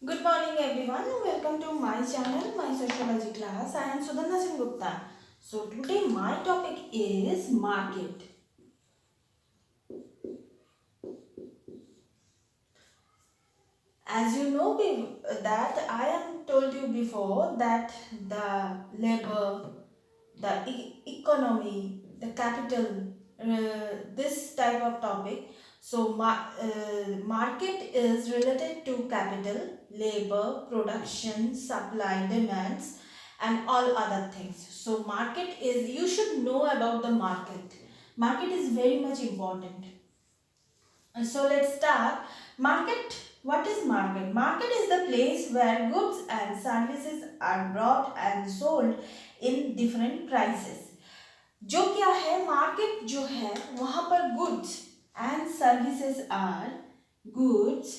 Good morning everyone. Welcome to my channel, my sociology class. I am Sudhana Singh Gupta. So today my topic is market. As you know that I am told you before that the labor, the economy, the capital, this type of topic. So market is related to capital, labor, production, supply, demands, and all other things. So market is, you should know about the market. Market is very much important. So let's start. Market. What is market? Market is the place where goods and services are bought and sold in different prices. जो क्या है, market जो है वहां पर goods and services are goods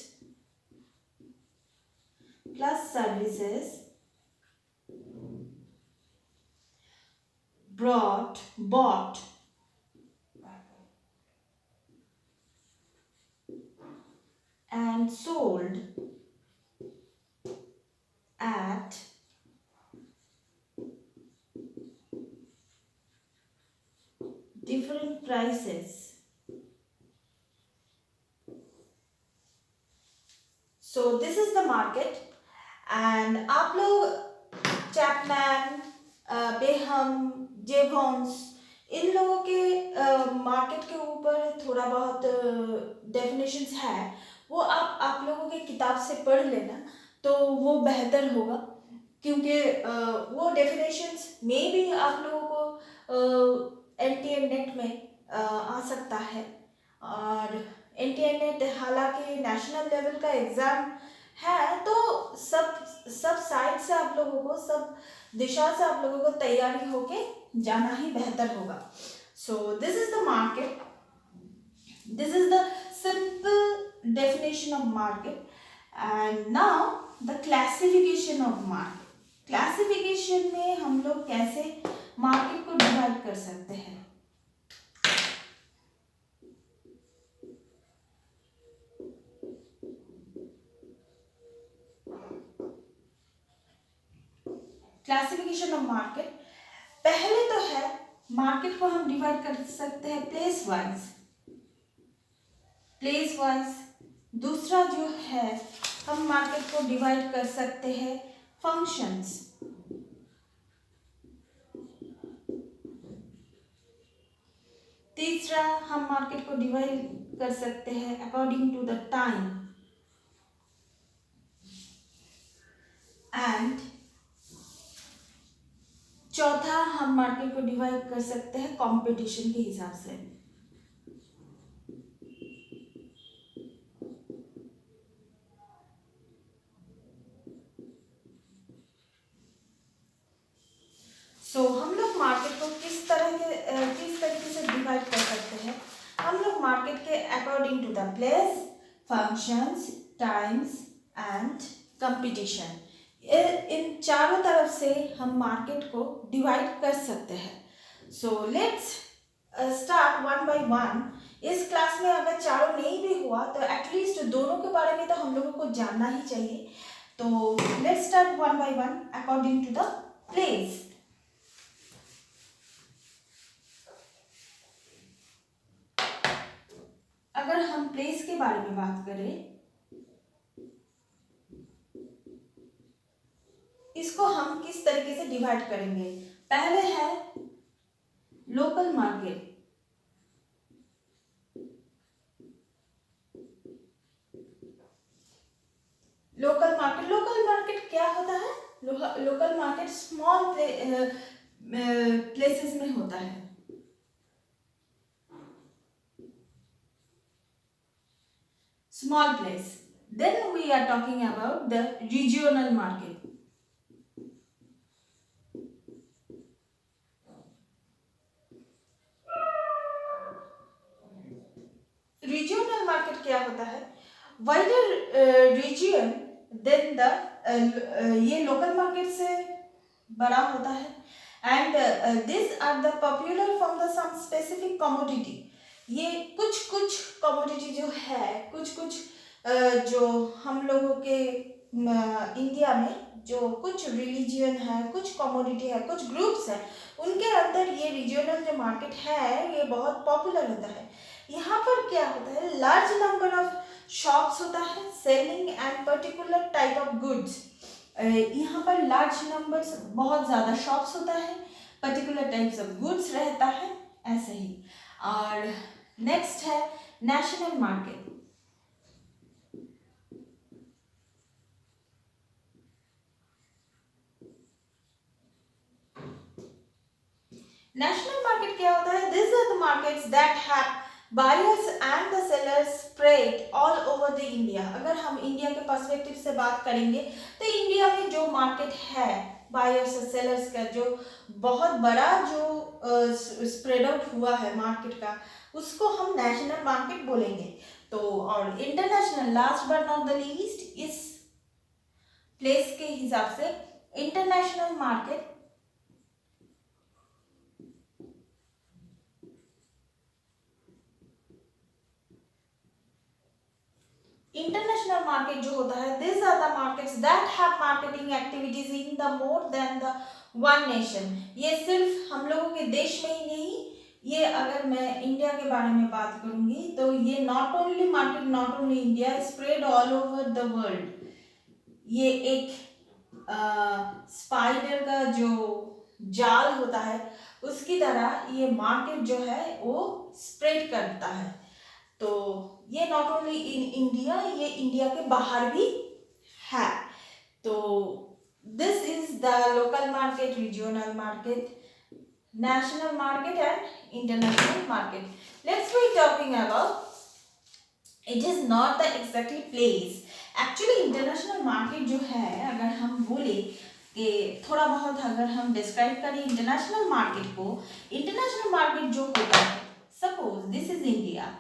plus services bought and sold at different prices. So this is the market. And आप लोग Chapman, Behaim, जेवॉन्स, इन लोगों के मार्केट के ऊपर थोड़ा बहुत डेफिनेशंस है, वो आप लोगों के किताब से पढ़ लेना तो वो बेहतर होगा, क्योंकि वो डेफिनेशंस मे भी आप लोगों को एनटीए नेट में आ सकता है। और एनटीए नेट हालांकि नेशनल लेवल का एग्ज़ाम है, तो सब साइड से आप लोगों को, सब दिशा से आप लोगों को तैयारी होके जाना ही बेहतर होगा। सो this is the market, this is the simple definition of market. And now the classification of market. Classification में हम लोग कैसे मार्केट को डिवाइड कर सकते हैं। क्लासिफिकेशन ऑफ मार्केट, पहले तो है मार्केट को हम डिवाइड कर सकते हैं प्लेस वाइज। दूसरा जो है, हम मार्केट को डिवाइड कर सकते हैं फंक्शंस। तीसरा, हम मार्केट को डिवाइड कर सकते हैं according to the time. And चौथा, हम मार्केट को डिवाइड कर सकते हैं कंपटीशन के हिसाब से। हम लोग मार्केट को किस तरीके से डिवाइड कर सकते हैं। हम लोग मार्केट के according to the place, functions, times and competition, इन चारों तरफ से हम मार्केट को डिवाइड कर सकते हैं। So let's start one by one. इस क्लास में अगर चारों नहीं भी हुआ तो एटलीस्ट दोनों के बारे में तो हम लोगों को जानना ही चाहिए। तो let's start one by one according to the place. अगर हम प्लेस के बारे में बात करें, इसको हम किस तरीके से डिवाइड करेंगे। पहले है लोकल मार्केट। लोकल मार्केट क्या होता है? लोकल मार्केट स्मॉल प्लेसेस में होता है। Small place. Then we are talking about the regional market. Regional market क्या होता है? Wider region than the ये local market से बड़ा होता है। And these are the popular from the some specific commodity. ये कुछ commodity जो है, कुछ जो हम लोगों के इंडिया में जो कुछ रिलीजियन है, कुछ कम्युनिटी है, कुछ ग्रुप्स है, उनके अंदर ये रीजनल जो मार्केट है ये बहुत पॉपुलर होता है। यहाँ पर क्या होता है, लार्ज नंबर ऑफ शॉप्स होता है selling and particular type of goods. यहाँ पर लार्ज नंबर, बहुत ज़्यादा शॉप्स होता है, पर्टिकुलर टाइप्स ऑफ गुड्स रहता है, ऐसे ही। और नेक्स्ट है नेशनल मार्केट। नेशनल मार्केट क्या होता है, this are the markets that have buyers and the sellers spread all over the India. अगर हम इंडिया के पर्सपेक्टिव से बात करेंगे तो इंडिया में जो मार्केट है बायर्स और सेलर्स का, जो बहुत बड़ा जो स्प्रेड आउट हुआ है मार्केट का, उसको हम नेशनल मार्केट बोलेंगे। तो और international, last but not the least, इस प्लेस के हिसाब से इंटरनेशनल मार्केट, इंटरनेशनल मार्केट जो होता है, this are the markets that have marketing activities in the more than the one nation. ये सिर्फ हम लोगों के देश में ही नहीं, ये अगर मैं इंडिया के बारे में बात करूंगी तो ये not only market, not only India, spread all over the world. ये एक स्पाइडर का जो जाल होता है उसकी तरह ये मार्केट जो है वो स्प्रेड करता है। तो ये नॉट ओनली इन इंडिया, ये इंडिया के बाहर भी है। तो this is the local market, regional market, national market and international market. Let's be talking about, it is not the exactly place. Actually international market जो है, अगर हम बोले कि थोड़ा बहुत अगर हम डिस्क्राइब करें इंटरनेशनल मार्केट को, इंटरनेशनल मार्केट जो होता है, suppose this is India,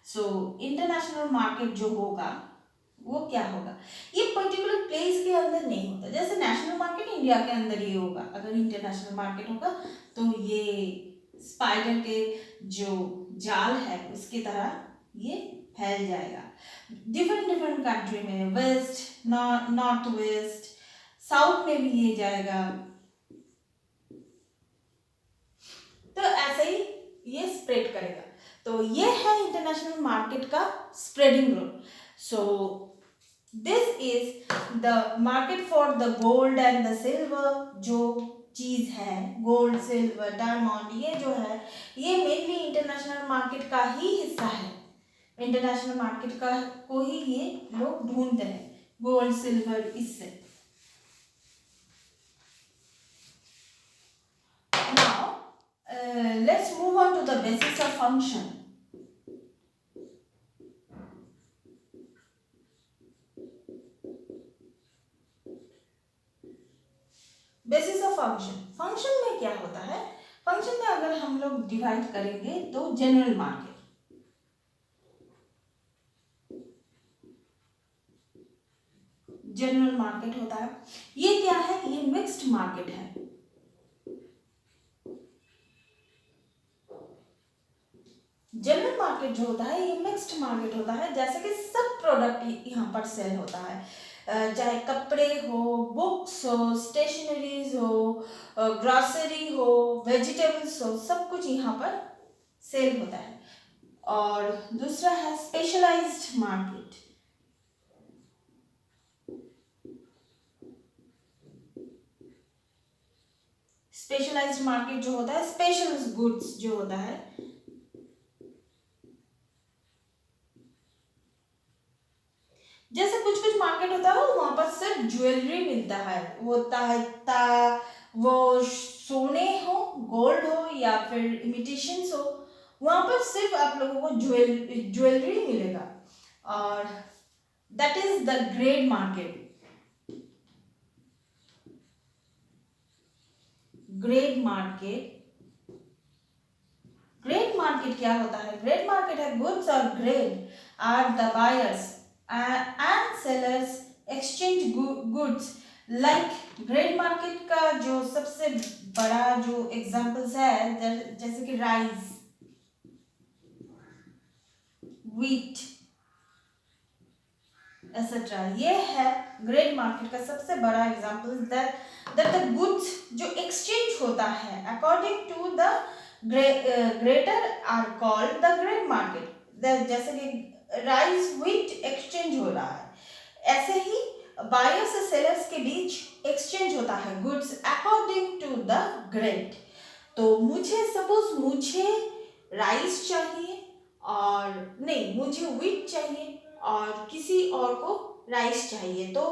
so international market जो होगा वो क्या होगा, ये पर्टिकुलर प्लेस के अंदर नहीं होता। जैसे नेशनल मार्केट इंडिया के अंदर ही होगा, अगर इंटरनेशनल मार्केट होगा तो ये स्पाइडर के जो जाल है उसकी तरह ये फैल जाएगा डिफरेंट डिफरेंट कंट्री में, वेस्ट, नॉर्थ वेस्ट, साउथ में भी ये जाएगा। तो ऐसे ही ये स्प्रेड करेगा। तो ये है इंटरनेशनल मार्केट का spreading role. So this is the market for the gold and the silver. जो चीज है गोल्ड, सिल्वर, डायमंड, ये जो है ये मेनली इंटरनेशनल मार्केट का ही हिस्सा है। इंटरनेशनल मार्केट का को ही ये लोग ढूंढते हैं, गोल्ड, सिल्वर, इससे। Let's move on to the basis of function. Basis of function, function में क्या होता है, फंक्शन में अगर हम लोग डिवाइड करेंगे तो जनरल मार्केट, जनरल मार्केट होता है। ये क्या है, ये मिक्स्ड मार्केट है। जनरल मार्केट जो होता है ये मिक्स्ड मार्केट होता है, जैसे कि सब प्रोडक्ट यहाँ पर सेल होता है, चाहे कपड़े हो, बुक्स हो, स्टेशनरीज हो, ग्रॉसरी हो, वेजिटेबल्स हो, सब कुछ यहाँ पर सेल होता है। और दूसरा है स्पेशलाइज्ड मार्केट। स्पेशलाइज्ड मार्केट जो होता है, स्पेशल गुड्स जो होता है, जैसे कुछ कुछ मार्केट होता है वहां पर सिर्फ ज्वेलरी मिलता है, वो होता है वो सोने हो, गोल्ड हो या फिर इमिटेशंस हो, वहां पर सिर्फ आप लोगों को ज्वेलरी मिलेगा। और that is the grade market. Grade market, grade market क्या होता है, ग्रेड मार्केट है गुड्स और grade are the buyers and sellers exchange goods. Like grade market का जो सबसे बड़ा जो एग्जांपल्स है, जैसे कि राइस, व्हीट, एक्सेट्रा। ये है ग्रेड मार्केट का सबसे बड़ा एग्जांपल, दैट द गुड्स जो एक्सचेंज होता है according to the greater are called the grade market. जैसे कि राइस व्हीट एक्सचेंज हो रहा है, ऐसे ही बायर्स और सेलर्स के बीच एक्सचेंज होता है goods according to the grade. तो मुझे सपोज मुझे राइस चाहिए और नहीं, मुझे व्हीट चाहिए और किसी और को राइस चाहिए, तो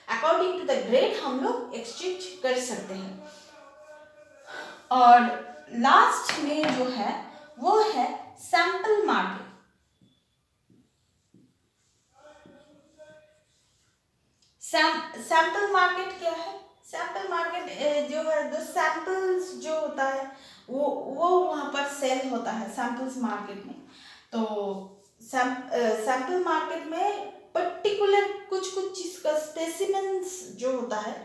अकॉर्डिंग टू द ग्रेड हम लोग एक्सचेंज कर सकते हैं। और लास्ट में जो है वो है सैंपल मार्केट। सैंपल मार्केट क्या है? सैंपल मार्केट जो है, जो सैंपल्स जो होता है वो वहाँ पर सेल होता है सैंपल्स मार्केट में। तो सैंपल मार्केट में पर्टिकुलर कुछ कुछ चीज़ का स्पेसिमेंस जो होता है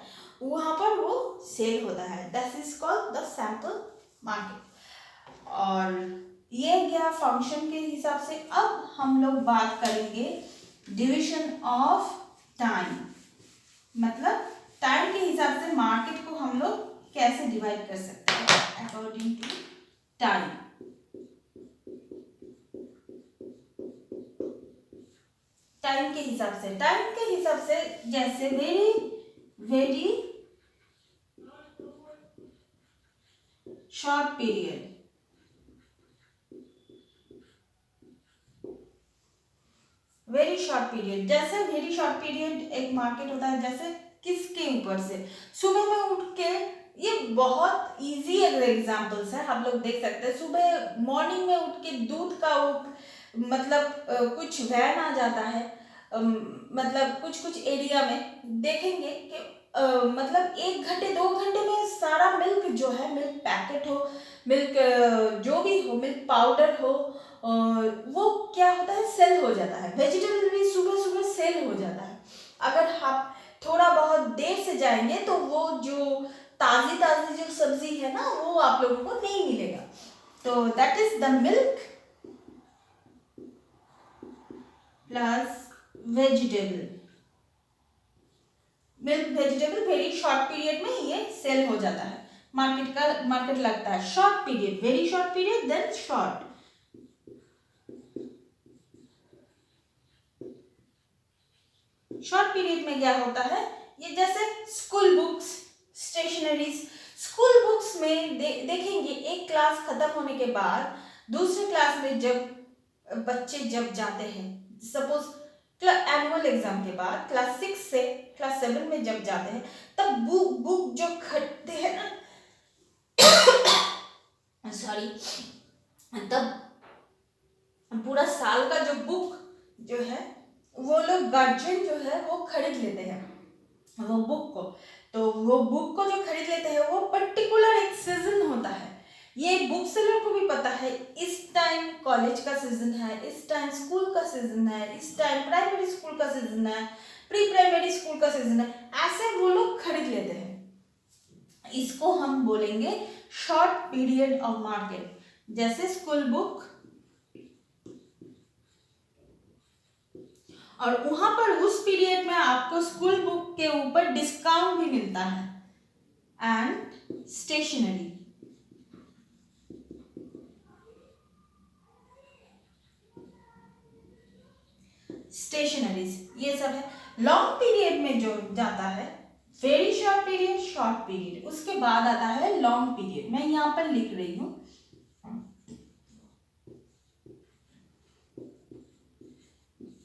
वहाँ पर वो सेल होता है, that is called the sample market. और ये गया फंक्शन के हिसाब से। अब हम लोग बात करेंगे डिवीजन ऑफ टाइम, मतलब टाइम के हिसाब से मार्केट को हम लोग कैसे डिवाइड कर सकते हैं अकॉर्डिंग टू टाइम। टाइम के हिसाब से जैसे वेरी शॉर्ट पीरियड, जैसे वेरी शॉर्ट पीरियड एक मार्केट होता है, जैसे किसके ऊपर से, सुबह में उठ के, ये बहुत इजी एग्जांपल्स है, हम लोग देख सकते हैं। सुबह मॉर्निंग में उठ के दूध का मतलब कुछ वैन आ जाता है, मतलब कुछ कुछ एरिया में देखेंगे कि मतलब 1 घंटे 2 घंटे में सारा मिल्क जो है, मिल्क पैकेट हो, मिल्क जो भी हो, मिल्क पाउडर हो, वो क्या होता है, सेल हो जाता है। वेजिटेबल भी सुबह सुबह सेल हो जाता है। अगर आप थोड़ा बहुत देर से जाएंगे तो वो जो ताजी ताजी जो सब्जी है ना, वो आप लोगों को नहीं मिलेगा। तो that is the milk plus vegetable. Milk vegetable very short period में ये सेल हो जाता है, मार्केट लगता है short period, very short period, then short. Short period में क्या होता है, ये जैसे school books, stationeries. School books में देखेंगे एक क्लास खत्म होने के बाद दूसरे क्लास में जब बच्चे जब जाते हैं, सपोज एनुअल एग्जाम के बाद क्लास 6 से क्लास 7 में जब जाते हैं, तब बुक जो खरीदते हैं ना, सॉरी, तब पूरा साल का जो बुक जो है वो लोग गार्जियन जो है वो खरीद लेते हैं वो बुक को। तो वो बुक को जो खरीद लेते हैं वो पर्टिकुलर एक सीजन होता है। ये बुक सेलर को भी पता है इस टाइम कॉलेज का सीजन है, इस टाइम स्कूल का सीजन है, इस टाइम प्राइमरी स्कूल का सीजन है, प्री प्राइमरी स्कूल का सीजन है, ऐसे वो लोग खरीद लेते हैं। इसको हम बोलेंगे शॉर्ट पीरियड ऑफ मार्केट। जैसे स्कूल बुक, और वहां पर उस पीरियड में आपको स्कूल बुक के ऊपर डिस्काउंट भी मिलता है। एंड स्टेशनरी, स्टेशनरीज ये सब है। लॉन्ग पीरियड में जो जाता है, very short period, short period, उसके बाद आता है लॉन्ग पीरियड। मैं यहाँ पर लिख रही हूँ,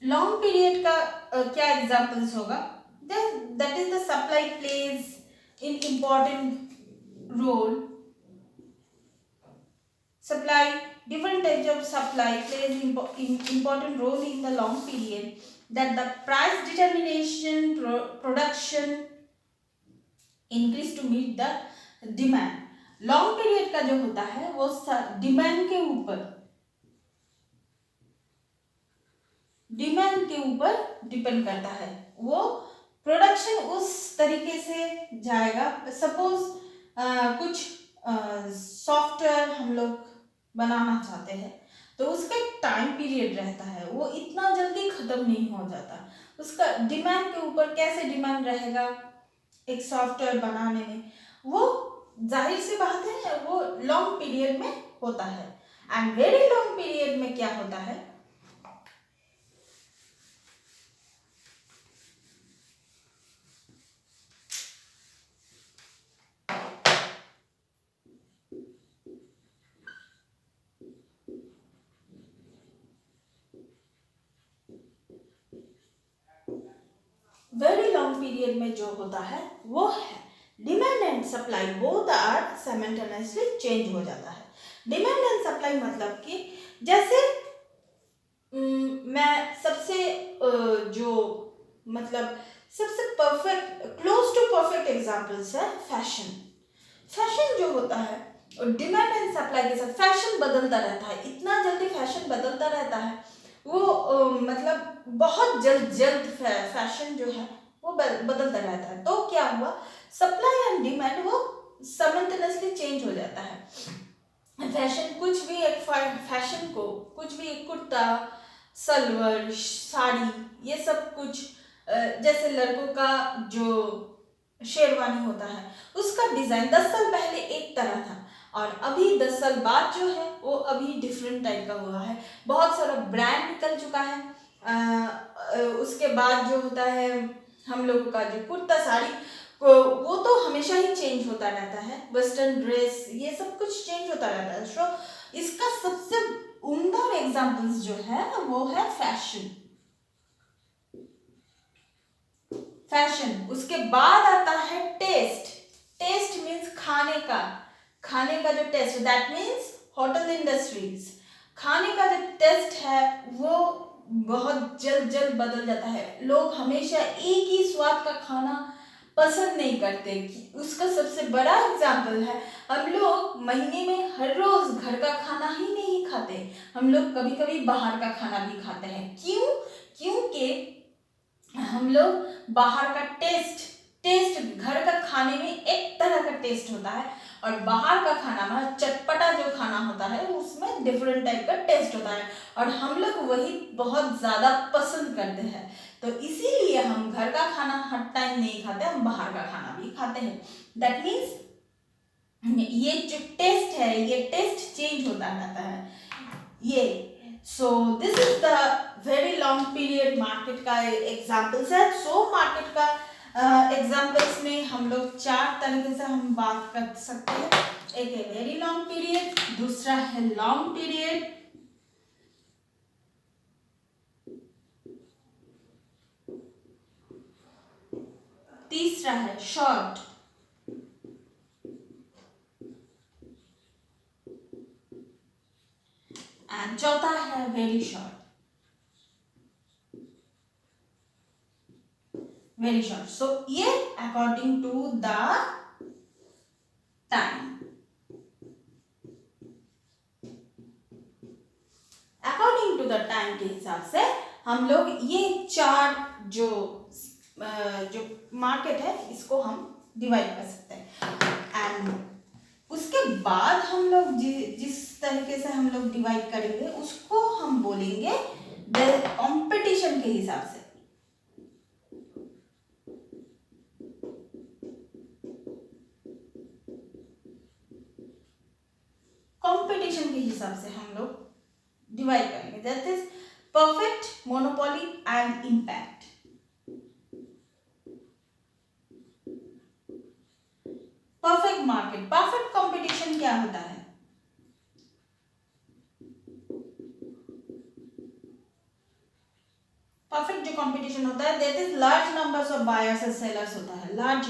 लॉन्ग पीरियड का क्या एग्जांपल्स होगा, that is the supply plays in important role, supply, different types of supply plays important role in the long period, that the price determination, production increase to meet the demand। Long period का जो होता है वो demand के ऊपर depend करता है। वो प्रोडक्शन उस तरीके से जाएगा, सपोज कुछ सॉफ्टवेयर हम लोग बनाना चाहते हैं तो उसका टाइम पीरियड रहता है, वो इतना जल्दी खत्म नहीं हो जाता। उसका डिमांड के ऊपर कैसे डिमांड रहेगा एक सॉफ्टवेयर बनाने में, वो जाहिर सी बात है वो लॉन्ग पीरियड में होता है। एंड वेरी लॉन्ग पीरियड में क्या होता है, वेरी लॉन्ग पीरियड में जो होता है वो है demand and supply both are simultaneously change हो जाता है। डिमांड एंड सप्लाई मतलब कि जैसे मैं सबसे जो मतलब सबसे perfect close to perfect examples है फैशन। फैशन जो होता है डिमांड एंड सप्लाई के साथ फैशन बदलता रहता है, इतना जल्दी फैशन बदलता रहता है वो मतलब बहुत जल्द जल्द फैशन जो है वो बदलता रहता है। तो क्या हुआ, सप्लाई एंड डिमांड वो साइमल्टेनियसली चेंज हो जाता है। फैशन कुछ भी एक फैशन को कुछ भी एक कुर्ता सलवार साड़ी ये सब कुछ जैसे लड़कों का जो शेरवानी होता है उसका डिजाइन 10 साल पहले एक तरह था और अभी 10 साल बाद जो है वो अभी डिफरेंट टाइप का हुआ है, बहुत सारा ब्रांड निकल चुका है। उसके बाद जो होता है हम लोगों का जो कुर्ता साड़ी वो तो हमेशा ही चेंज होता रहता है, वेस्टर्न ड्रेस ये सब कुछ चेंज होता रहता है। सो इसका सबसे उम्दा एग्जांपल्स जो है वो है फैशन। फैशन उसके बाद आता है टेस्ट। टेस्ट मीन्स खाने का, खाने का जो taste that means hotel industries. खाने का जो टेस्ट है वो बहुत जल्द जल्द बदल जाता है, लोग हमेशा एक ही स्वाद का खाना पसंद नहीं करते। उसका सबसे बड़ा एग्जाम्पल है हम लोग महीने में हर रोज घर का खाना ही नहीं खाते, हम लोग कभी कभी बाहर का खाना भी खाते हैं। क्यों? क्योंकि हम लोग बाहर का टेस्ट टेस्ट घर का खाने में एक तरह का टेस्ट होता है और बाहर का खाना में चटपटा जो खाना होता है उसमें डिफरेंट टाइप का टेस्ट होता है और हम लोग वही बहुत ज़्यादा पसंद करते हैं। तो इसीलिए हम घर का खाना हर टाइम नहीं खाते, हम बाहर का खाना भी खाते हैं। दैट मीन्स ये जो टेस्ट है ये टेस्ट चेंज होता रहता है ये। सो this is the very long period market का एग्जाम्पल्स है। सो मार्केट का एग्जाम्पल्स में हम लोग चार तरीके से हम बात कर सकते हैं। एक है वेरी लॉन्ग पीरियड, दूसरा है लॉन्ग पीरियड, तीसरा है शॉर्ट, एंड चौथा है very short. Very short. So ये according to the time, according to the time के हिसाब से हम लोग ये चार जो जो मार्केट है इसको हम डिवाइड कर सकते हैं। एंड उसके बाद हम लोग जिस तरीके से हम लोग डिवाइड करेंगे उसको हम बोलेंगे कंपटीशन के हिसाब से। कंपटीशन के हिसाब से हम लोग डिवाइड करेंगे, that is perfect, monopoly and impact. Perfect market, perfect competition क्या होता है? परफेक्ट जो कंपटीशन होता है that is large numbers of buyers and sellers होता है, large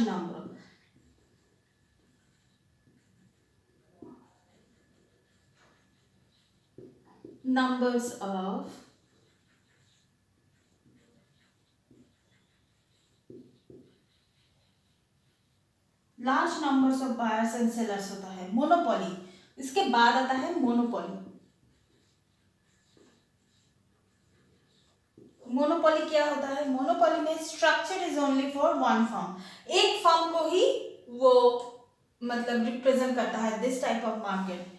numbers of large numbers of buyers and sellers होता है मोनोपोली। इसके बाद आता है मोनोपोली। मोनोपोली क्या होता है? मोनोपोली में structure is only for one firm, एक फर्म को ही वो मतलब रिप्रेजेंट करता है, दिस टाइप ऑफ मार्केट।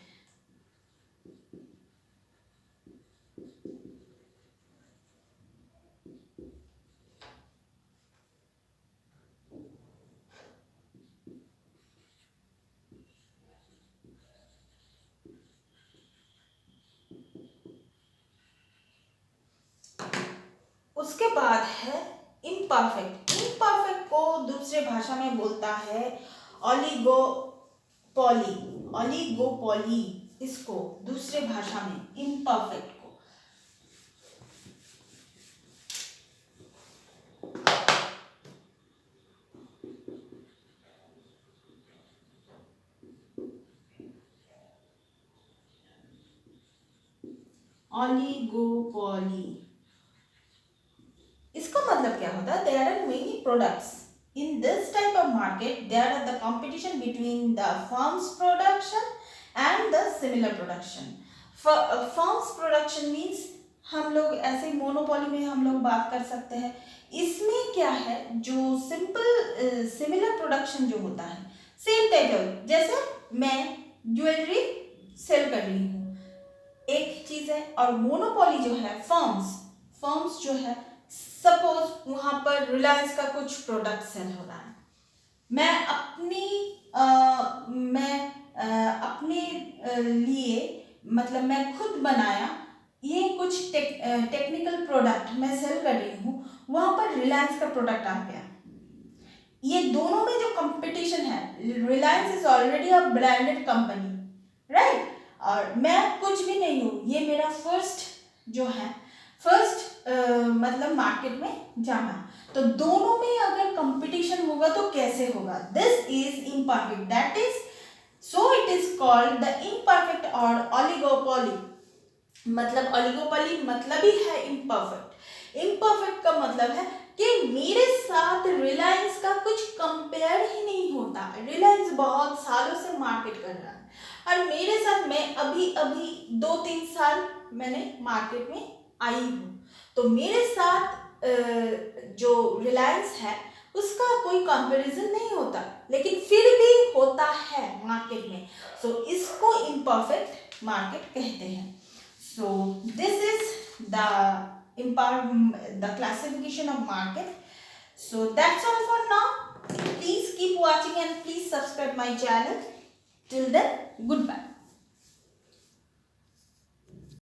उसके बाद है इम्परफेक्ट। इम्परफेक्ट को दूसरे भाषा में बोलता है ओलिगोपोली। ओलिगोपोली, इसको दूसरे भाषा में इम्परफेक्ट को। ओलिगोपोली, इसका मतलब क्या होता है? There are many products in this type of market. There are the competition between the firm's production and the similar production. Firm's production means हम लोग ऐसे मोनोपोली में हम लोग बात कर सकते हैं। इसमें क्या है, जो सिंपल सिमिलर प्रोडक्शन जो होता है सेम टाइप, जैसे मैं ज्वेलरी सेल कर रही हूँ, एक चीज है। और मोनोपोली जो है, फर्म्स जो है, सपोज वहां पर रिलायंस का कुछ प्रोडक्ट सेल हो रहा है, मैं अपने लिए, मतलब मैं खुद बनाया ये कुछ टेक्निकल प्रोडक्ट मैं सेल कर रही हूँ, वहां पर रिलायंस का प्रोडक्ट आ गया। ये दोनों में जो कंपटीशन है, Reliance is already a branded company, right, और मैं कुछ भी नहीं हूँ, ये मेरा फर्स्ट मतलब मार्केट में जाना। तो दोनों में अगर कंपटीशन होगा तो कैसे होगा? This is imperfect, that is so it is called the imperfect और ओलिगोपोली। मतलब ओलिगोपोली मतलब ही है इम्परफेक्ट। इम्परफेक्ट का मतलब है कि मेरे साथ रिलायंस का कुछ कंपेयर ही नहीं होता। रिलायंस बहुत सालों से मार्केट कर रहा है और मेरे साथ, मैं अभी 2-3 साल मैंने मार्केट में आई हूँ, तो मेरे साथ जो रिलायंस है उसका कोई कंपैरिजन नहीं होता, लेकिन फिर भी होता है मार्केट में। सो इसको इम्परफेक्ट मार्केट कहते हैं। सो this is the classification of market. So that's all for now. Please keep watching and please subscribe my channel. Till then, goodbye.